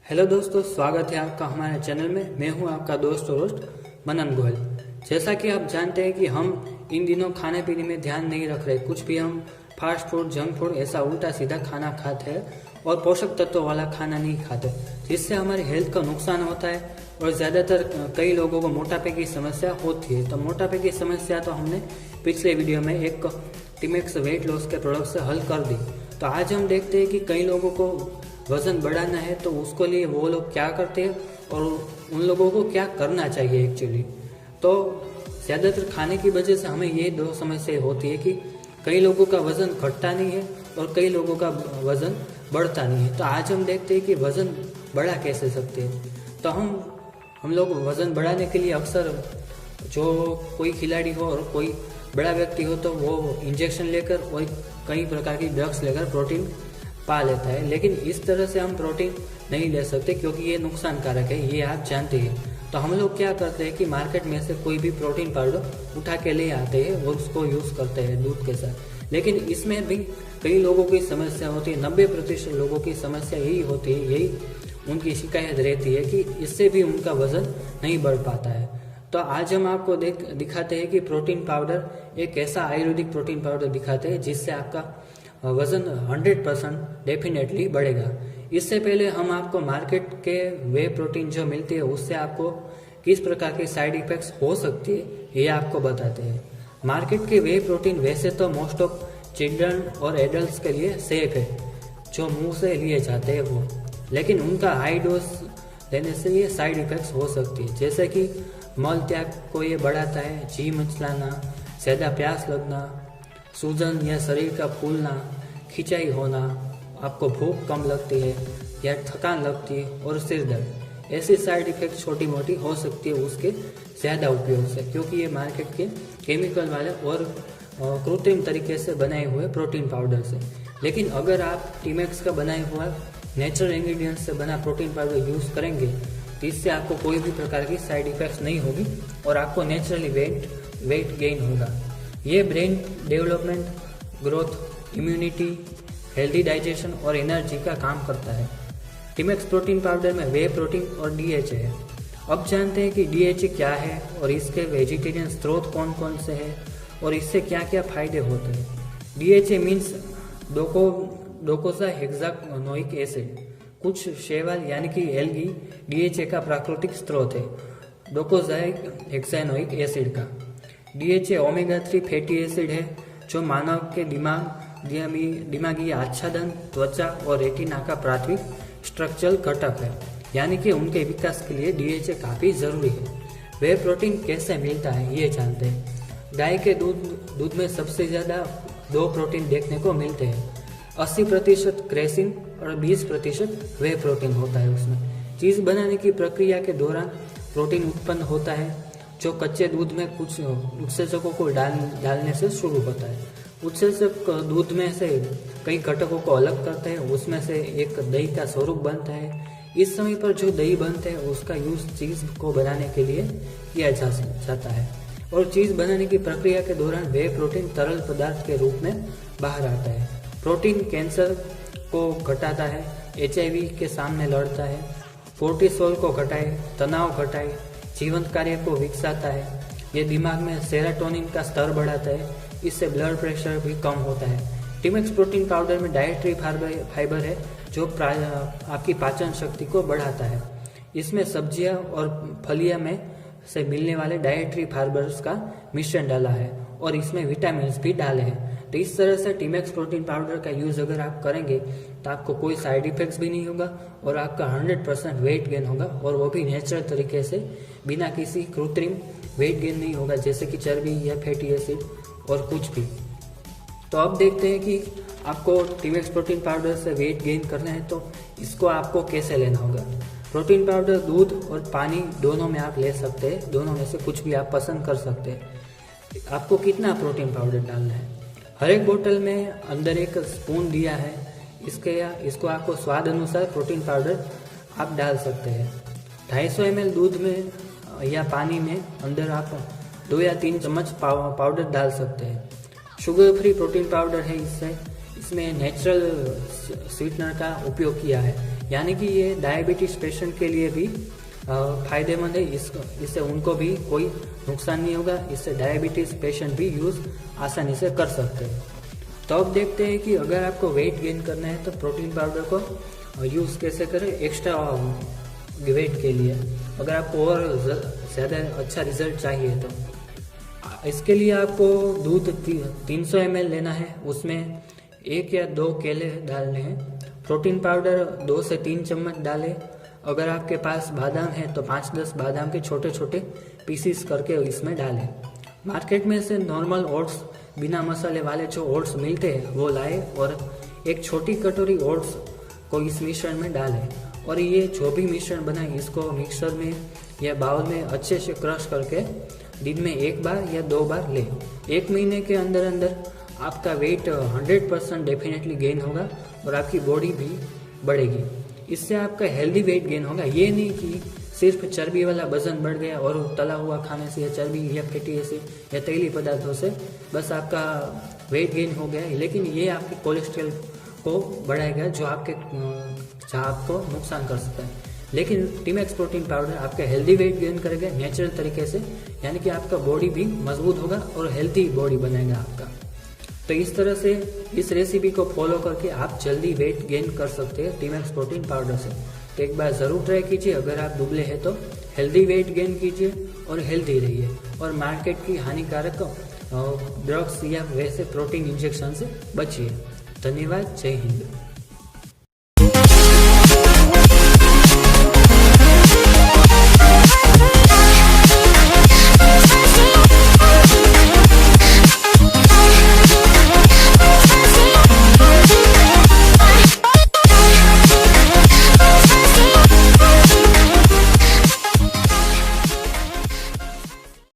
Hello दोस्तों, स्वागत है आपका हमारे चैनल में। मैं हूं आपका दोस्त और होस्ट मनन गोयल। जैसा कि आप जानते हैं कि हम इन दिनों खाने पीने में ध्यान नहीं रख रहे। कुछ भी हम फास्ट फूड, जंक फूड ऐसा उल्टा सीधा खाना खाते हैं और पोषक तत्वों वाला खाना नहीं खाते, जिससे हमारी हेल्थ का नुकसान होता है। और ज़्यादातर कई लोगों को मोटापे की समस्या होती है। तो मोटापे की समस्या तो हमने पिछले वीडियो में एक टिमेक्स वेट लॉस के प्रोडक्ट से हल कर दी। तो आज हम देखते हैं कि कई लोगों को वजन बढ़ाना है तो उसके लिए वो लोग क्या करते हैं और उन लोगों को क्या करना चाहिए एक्चुअली। तो ज़्यादातर खाने की वजह से हमें ये दो समस्या होती है कि कई लोगों का वज़न घटता नहीं है और कई लोगों का वज़न बढ़ता नहीं है। तो आज हम देखते हैं कि वज़न बढ़ा कैसे सकते हैं। तो हम लोग वज़न बढ़ाने के लिए अक्सर जो कोई खिलाड़ी हो और कोई बड़ा व्यक्ति हो तो वो इंजेक्शन लेकर और कई प्रकार की ड्रग्स लेकर प्रोटीन पा लेता है। लेकिन इस तरह से हम प्रोटीन नहीं ले सकते क्योंकि ये नुकसान कारक है, ये आप जानते हैं। तो हम लोग क्या करते हैं कि मार्केट में से कोई भी प्रोटीन पाउडर उठा के ले आते हैं और उसको यूज़ करते हैं दूध के साथ। लेकिन इसमें भी कई लोगों की समस्या होती है, 90% लोगों की समस्या यही होती है, यही उनकी शिकायत रहती है कि इससे भी उनका वजन नहीं बढ़ पाता है। तो आज हम आपको दिखाते हैं कि प्रोटीन पाउडर, एक ऐसा आयुर्वेदिक प्रोटीन पाउडर दिखाते हैं जिससे आपका वजन 100% डेफिनेटली बढ़ेगा। इससे पहले हम आपको मार्केट के वे प्रोटीन जो मिलती है उससे आपको किस प्रकार के साइड इफेक्ट्स हो सकती है ये आपको बताते हैं। मार्केट के वे प्रोटीन वैसे तो मोस्ट ऑफ चिल्ड्रन और एडल्ट के लिए सेफ है, जो मुंह से लिए जाते हैं वो, लेकिन उनका हाई डोज लेने से ये साइड इफेक्ट्स हो सकती है, जैसे कि मल त्याग को ये बढ़ाता है, जी मचलाना, ज़्यादा प्यास लगना, सूजन या शरीर का फूलना, खिंचाई होना, आपको भूख कम लगती है या थकान लगती है और सिर दर्द। ऐसी साइड इफेक्ट छोटी मोटी हो सकती है उसके ज़्यादा उपयोग से, क्योंकि ये मार्केट के केमिकल वाले और कृत्रिम तरीके से बनाए हुए प्रोटीन पाउडर से। लेकिन अगर आप टीमेक्स का बनाया हुआ नेचुरल इंग्रेडिएंट्स से बना प्रोटीन पाउडर यूज़ करेंगे तो इससे आपको कोई भी प्रकार की साइड इफेक्ट्स नहीं होगी और आपको नेचुरली वेट गेन होगा। ये brain development, growth, immunity, healthy digestion और एनर्जी का काम करता है। टिमेक्स प्रोटीन पाउडर में वे प्रोटीन और डीएचए है। अब जानते हैं कि डीएचए क्या है और इसके वेजिटेरियन स्रोत कौन कौन से हैं और इससे क्या क्या फायदे होते हैं। DHA means docosahexaenoic acid. कुछ शैवाल यानी कि एल्गी डीएचए का प्राकृतिक स्रोत है, डोकोजाइक हेक्सानोइक एसिड का। डीएचए ओमेगा 3 फैटी एसिड है जो मानव के दिमागी आच्छादन, त्वचा और रेटिना का प्राथमिक स्ट्रक्चरल घटक है, यानी कि उनके विकास के लिए डीएचए काफ़ी ज़रूरी है। वे प्रोटीन कैसे मिलता है ये जानते हैं। गाय के दूध में सबसे ज़्यादा 2 प्रोटीन देखने को मिलते हैं। 80% क्रेसिन और 20% वे प्रोटीन होता है उसमें। चीज़ बनाने की प्रक्रिया के दौरान प्रोटीन उत्पन्न होता है जो कच्चे दूध में कुछ उत्सेचकों को डालने से शुरू होता है। उत्सेचक दूध में से कई घटकों को अलग करते हैं, उसमें से एक दही का स्वरूप बनता है। इस समय पर जो दही बनते हैं उसका यूज चीज़ को बनाने के लिए किया जाता है और चीज़ बनाने की प्रक्रिया के दौरान वे प्रोटीन तरल पदार्थ के रूप में बाहर आता है। प्रोटीन कैंसर को घटाता है, HIV के सामने लड़ता है, कोर्टिसोल को घटाए, तनाव घटाए, जीवन कार्य को विकसाता है। ये दिमाग में सेरोटोनिन का स्तर बढ़ाता है, इससे ब्लड प्रेशर भी कम होता है। टिमेक्स प्रोटीन पाउडर में डाइटरी फाइबर है जो आपकी पाचन शक्ति को बढ़ाता है। इसमें सब्जियां और फलियां में से मिलने वाले डाइटरी फाइबर्स का मिश्रण डाला है और इसमें विटामिन भी डाले हैं। तो इस तरह से टिमेक्स प्रोटीन पाउडर का यूज़ अगर आप करेंगे तो आपको कोई साइड इफेक्ट्स भी नहीं होगा और आपका 100% वेट गेन होगा, और वो भी नेचुरल तरीके से, बिना किसी कृत्रिम वेट गेन नहीं होगा जैसे कि चर्बी या फैटी एसिड और कुछ भी। तो अब देखते हैं कि आपको टिमेक्स प्रोटीन पाउडर से वेट गेन करना है तो इसको आपको कैसे लेना होगा। प्रोटीन पाउडर दूध और पानी दोनों में आप ले सकते हैं, दोनों में से कुछ भी आप पसंद कर सकते हैं। आपको कितना प्रोटीन पाउडर डालना है, हर एक बोतल में अंदर एक स्पून दिया है। इसको आपको स्वाद अनुसार प्रोटीन पाउडर आप डाल सकते हैं। 250 ml दूध में या पानी में अंदर आप 2 या 3 चम्मच पाउडर डाल सकते हैं। शुगर फ्री प्रोटीन पाउडर है, इसमें नेचुरल स्वीटनर का उपयोग किया है। यानी कि ये डायबिटीज पेशेंट के लिए भी फायदेमंद है। इससे उनको भी कोई नुकसान नहीं होगा। इससे डायबिटीज पेशेंट भी यूज़ आसानी से कर सकते हैं। तो अब देखते हैं कि अगर आपको वेट गेन करना है तो प्रोटीन पाउडर को यूज़ कैसे करें एक्स्ट्रा वेट के लिए, अगर आपको और ज़्यादा अच्छा रिजल्ट चाहिए तो। इसके लिए आपको दूध 300 ml लेना है, उसमें 1 या 2 केले डालने हैं। प्रोटीन पाउडर 2 से 3 चम्मच डालें। अगर आपके पास बादाम है तो 5-10 बादाम के छोटे छोटे पीसीस करके इसमें डालें। मार्केट में से नॉर्मल ओट्स बिना मसाले वाले जो ओट्स मिलते हैं वो लाए और एक छोटी कटोरी ओट्स को इस मिश्रण में डालें और ये जो भी मिश्रण बनाए इसको मिक्सर में या बाउल में अच्छे से क्रश करके दिन में 1 बार या 2 बार लें। 1 महीने के अंदर अंदर आपका वेट 100% डेफिनेटली गेन होगा और आपकी बॉडी भी बढ़ेगी। इससे आपका हेल्दी वेट गेन होगा। ये नहीं कि सिर्फ चर्बी वाला वजन बढ़ गया और तला हुआ खाने से या चर्बी या फैटी एसिड या तेली पदार्थों से बस आपका वेट गेन हो गया है, लेकिन ये आपके कोलेस्ट्रॉल को बढ़ाएगा जो आपको नुकसान कर सकता है। लेकिन टीमैक्स प्रोटीन पाउडर आपका हेल्दी वेट गेन करेगा नेचुरल तरीके से, यानी कि आपका बॉडी भी मजबूत होगा और हेल्दी बॉडी बनाएगा आपका। तो इस तरह से इस रेसिपी को फॉलो करके आप जल्दी वेट गेन कर सकते हैं टीमैक्स प्रोटीन पाउडर से। तो एक बार ज़रूर ट्राई कीजिए। अगर आप दुबले हैं तो हेल्दी वेट गेन कीजिए और हेल्दी रहिए और मार्केट की हानिकारक ड्रग्स या वैसे प्रोटीन इंजेक्शन से बचिए। धन्यवाद। जय हिंद।